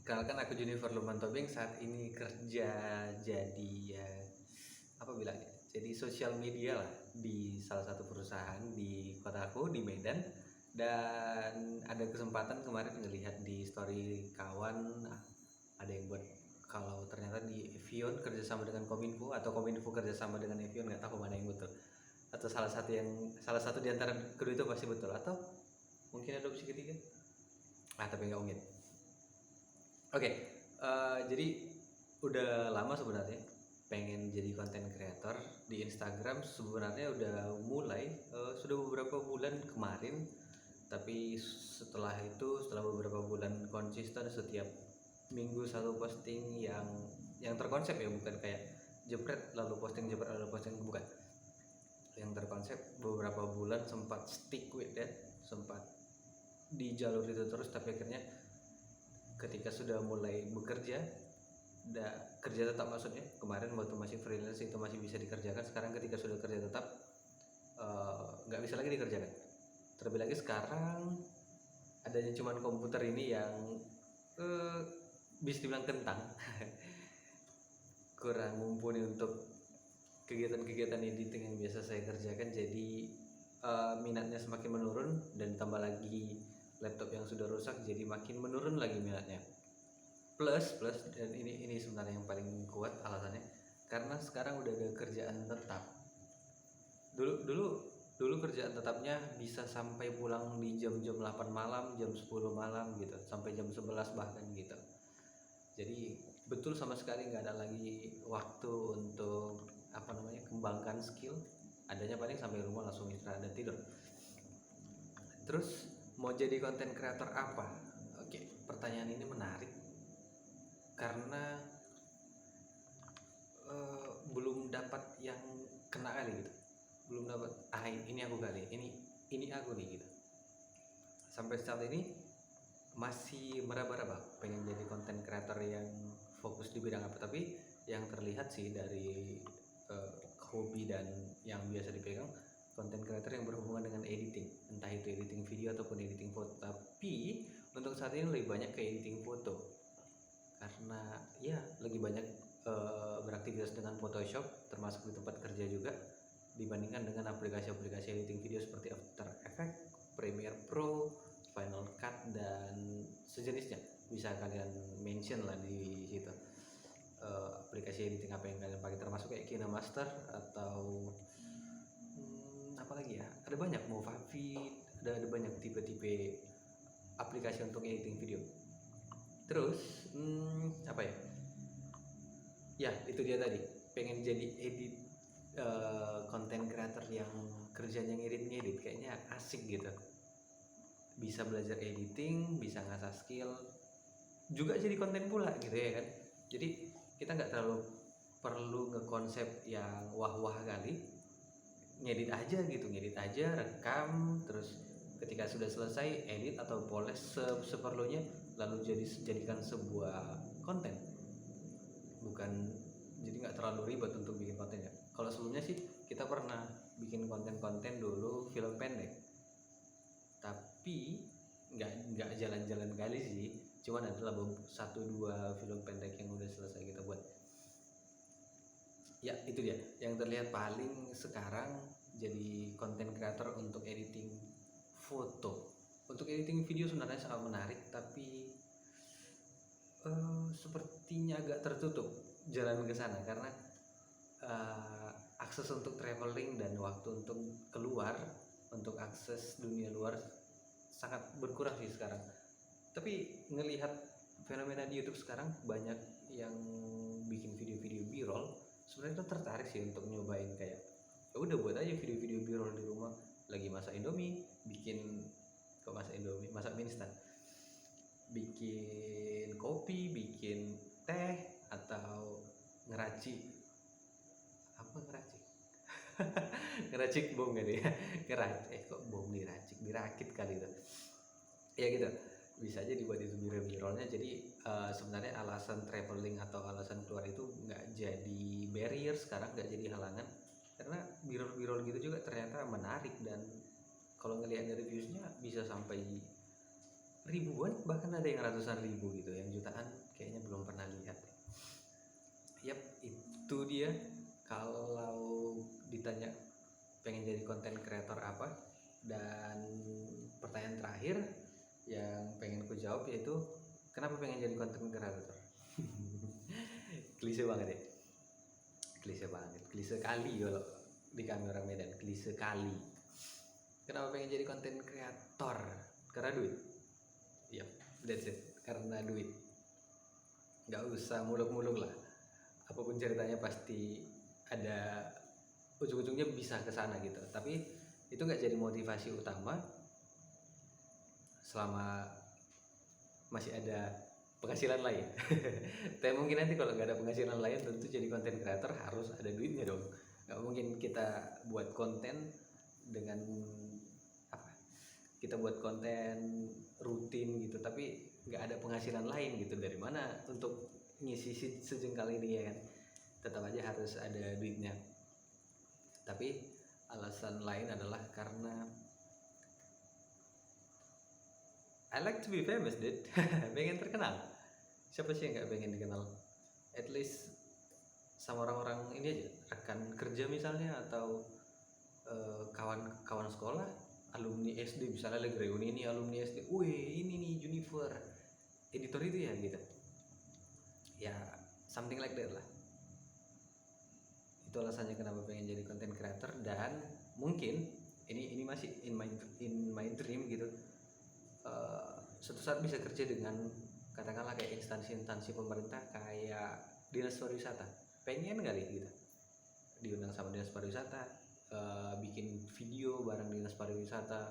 Kenalkan aku Junifer Luman Tobing, saat ini kerja jadi apa bilangnya? Jadi sosial media lah di salah satu perusahaan di kotaku di Medan, dan ada kesempatan kemarin ngelihat di story kawan, ada yang buat kalau ternyata di Evion kerjasama dengan Kominfo atau Kominfo kerjasama dengan Evion, nggak tahu mana yang betul, atau salah satu di antara kedua itu pasti betul, atau mungkin ada opsi ketiga, tapi nggak mungkin. Oke, jadi udah lama sebenarnya pengen jadi konten creator di Instagram. Sebenarnya udah mulai, sudah beberapa bulan kemarin, tapi setelah beberapa bulan konsisten setiap minggu satu posting yang terkonsep ya, bukan kayak jepret lalu posting, bukan. Yang terkonsep beberapa bulan, sempat stick with that, sempat di jalur itu terus, tapi akhirnya ketika sudah mulai bekerja, kerja tetap maksudnya, kemarin waktu masih freelance itu masih bisa dikerjakan. Sekarang ketika sudah kerja tetap, nggak bisa lagi dikerjakan. Terlebih lagi sekarang adanya cuman komputer ini yang bisa dibilang kentang kurang mumpuni untuk kegiatan-kegiatan editing yang biasa saya kerjakan. Jadi minatnya semakin menurun, dan tambah lagi laptop yang sudah rusak, jadi makin menurun lagi minatnya. Plus dan ini sebenarnya yang paling kuat alasannya, karena sekarang udah ada kerjaan tetap. Dulu kerjaan tetapnya bisa sampai pulang di jam-jam 8 malam, jam 10 malam gitu, sampai jam 11 bahkan gitu. Jadi betul sama sekali nggak ada lagi waktu untuk kembangkan skill. Adanya paling sampai rumah langsung istirahat dan tidur. Terus mau jadi konten kreator apa? Oke, pertanyaan ini menarik karena belum dapat yang kena kali gitu, belum dapat ini aku kali, ini aku nih gitu. Sampai saat ini masih meraba-raba pengen jadi konten creator yang fokus di bidang apa, tapi yang terlihat sih dari hobi dan yang biasa dipegang, konten creator yang berhubungan dengan editing, entah itu editing video ataupun editing foto. Tapi untuk saat ini lebih banyak ke editing foto, karena ya lagi banyak beraktivitas dengan Photoshop, termasuk di tempat kerja juga, dibandingkan dengan aplikasi-aplikasi editing video seperti After Effects, Premiere Pro, Final Cut, dan sejenisnya. Bisa kalian mention lah di situ aplikasi editing apa yang kalian pakai, termasuk kayak KineMaster atau apa lagi ya, ada banyak, Movavid, ada banyak tipe-tipe aplikasi untuk editing video. Terus apa ya, itu dia tadi, pengen jadi edit konten creator yang kerjanya ngedit, kayaknya asik gitu, bisa belajar editing, bisa ngasah skill, juga jadi konten pula gitu ya kan. Jadi kita nggak terlalu perlu ngekonsep yang wah-wah kali, ngedit aja, rekam, terus ketika sudah selesai edit atau poles seperlunya, lalu jadikan sebuah konten. Bukan, jadi nggak terlalu ribet untuk bikin konten ya. Kalau sebelumnya sih kita pernah bikin konten-konten dulu film pendek, tapi nggak jalan-jalan kali sih, cuman adalah 1-2 film pendek yang udah selesai kita buat. Ya itu dia yang terlihat paling sekarang, jadi konten creator untuk editing foto. Untuk editing video sebenarnya sangat menarik, tapi sepertinya agak tertutup jalan ke sana, karena akses untuk traveling dan waktu untuk keluar, untuk akses dunia luar sangat berkurang sih sekarang. Tapi ngelihat fenomena di YouTube sekarang, banyak yang bikin video-video b-roll, sebenarnya itu tertarik sih untuk nyobain, kayak ya udah buat aja video-video b-roll di rumah, lagi masak Indomie, masak mie instan, bikin kopi, bikin teh, atau ngeracik ngeracik bom kali ya, kok bom dirakit kali itu ya gitu. Bisa aja dibuat itu b-rollnya. Jadi sebenarnya alasan traveling atau alasan keluar itu nggak jadi barrier sekarang, nggak jadi halangan, karena b-roll gitu juga ternyata menarik. Dan kalau ngelihat dari viewsnya bisa sampai ribuan, bahkan ada yang ratusan ribu gitu, yang jutaan kayaknya belum pernah lihat. Yap, itu dia. Kalau ditanya pengen jadi konten kreator apa, dan pertanyaan terakhir yang pengen ku jawab yaitu kenapa pengen jadi konten kreator. Klise banget ya, klise kali kalau di kami orang Medan, klise kali. Kenapa pengen jadi konten kreator? Karena duit. Yap, that's it, karena duit. Nggak usah muluk-muluk lah, apapun ceritanya pasti ada ujung-ujungnya bisa ke sana gitu. Tapi itu nggak jadi motivasi utama selama masih ada penghasilan lain. Tapi mungkin nanti kalau nggak ada penghasilan lain, tentu jadi konten creator harus ada duitnya dong. Nggak mungkin kita buat konten dengan apa? Kita buat konten rutin gitu, tapi nggak ada penghasilan lain gitu. Dari mana untuk ngisi sejengkal ini ya kan? Tetap aja harus ada duitnya. Tapi alasan lain adalah karena I like to be famous, dude. Pengen terkenal. Siapa sih yang nggak pengen dikenal? At least sama orang-orang ini aja, rekan kerja misalnya, atau kawan-kawan sekolah, alumni SD misalnya lagi reuni ini alumni SD. Wih, ini nih Junifer, editor itu ya gitu. Ya, something like that lah. Itu alasannya kenapa pengen jadi content creator. Dan mungkin ini masih in my dream gitu. Suatu saat bisa kerja dengan katakanlah kayak instansi-instansi pemerintah, kayak dinas pariwisata. Pengen kali gitu diundang sama dinas pariwisata, bikin video bareng dinas pariwisata,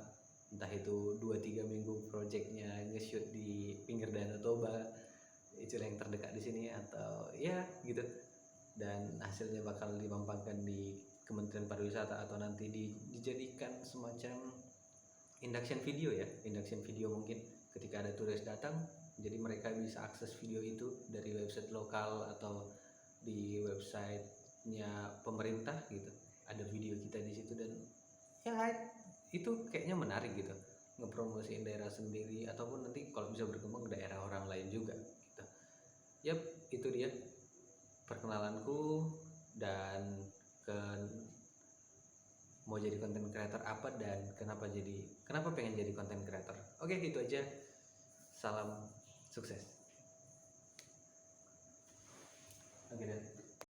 entah itu 2-3 minggu projectnya nge-shoot di pinggir Danau Toba, itu yang terdekat di sini, atau ya gitu. Dan hasilnya bakal dimampangkan di Kementerian Pariwisata, atau nanti dijadikan semacam induction video ya, induction video mungkin ketika ada turis datang, jadi mereka bisa akses video itu dari website lokal atau di websitenya pemerintah gitu, ada video kita di situ. Dan ya itu kayaknya menarik gitu, ngepromosiin daerah sendiri, ataupun nanti kalau bisa berkembang ke daerah orang lain juga gitu. Yap, itu dia perkenalanku dan mau jadi content creator apa, dan kenapa pengen jadi content creator. Oke, itu aja. Salam sukses.